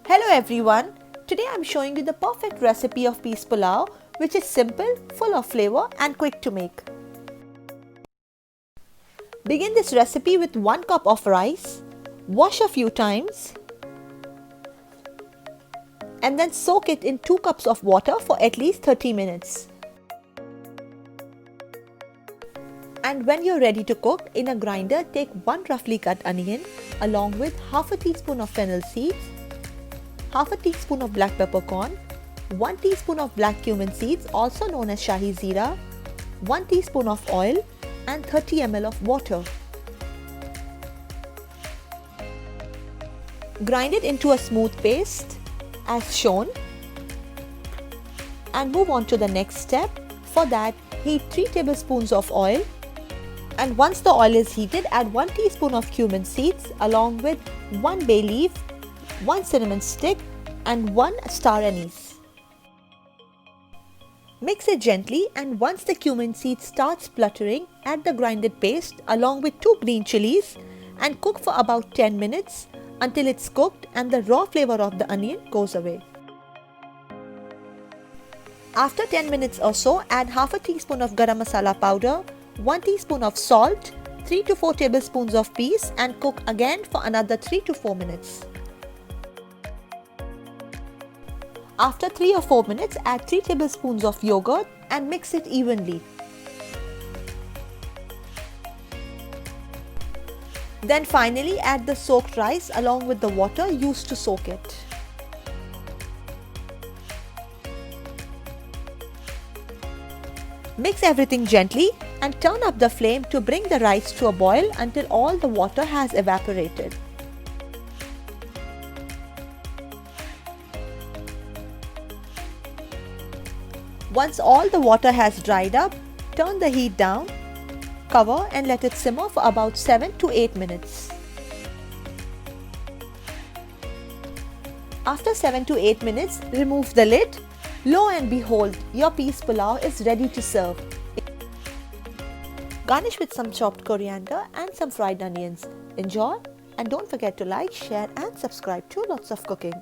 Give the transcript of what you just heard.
Hello everyone, today I am showing you the perfect recipe of peas pulao, which is simple, full of flavor and quick to make. Begin this recipe with 1 cup of rice, wash a few times and then soak it in 2 cups of water for at least 30 minutes. And when you're ready to cook, in a grinder take 1 roughly cut onion along with half a teaspoon of fennel seeds, half a teaspoon of black peppercorn, 1 teaspoon of black cumin seeds also known as shahi jeera, 1 teaspoon of oil and 30 ml of water. Grind it into a smooth paste as shown and move on to the next step. For that, heat 3 tablespoons of oil, and once the oil is heated, add 1 teaspoon of cumin seeds along with 1 bay leaf, 1 cinnamon stick and 1 star anise. Mix it gently, and once the cumin seed starts spluttering, add the grinded paste along with 2 green chillies and cook for about 10 minutes until it's cooked and the raw flavor of the onion goes away. After 10 minutes or so, add half a teaspoon of garam masala powder, 1 teaspoon of salt, 3 to 4 tablespoons of peas and cook again for another 3 to 4 minutes. After 3 or 4 minutes, add 3 tablespoons of yogurt and mix it evenly. Then finally add the soaked rice along with the water used to soak it. Mix everything gently and turn up the flame to bring the rice to a boil until all the water has evaporated. Once all the water has dried up, turn the heat down, cover and let it simmer for about 7 to 8 minutes. After 7 to 8 minutes, remove the lid. Lo and behold, your peas pulao is ready to serve. Garnish with some chopped coriander and some fried onions. Enjoy, and don't forget to like, share and subscribe to Lots of Cooking.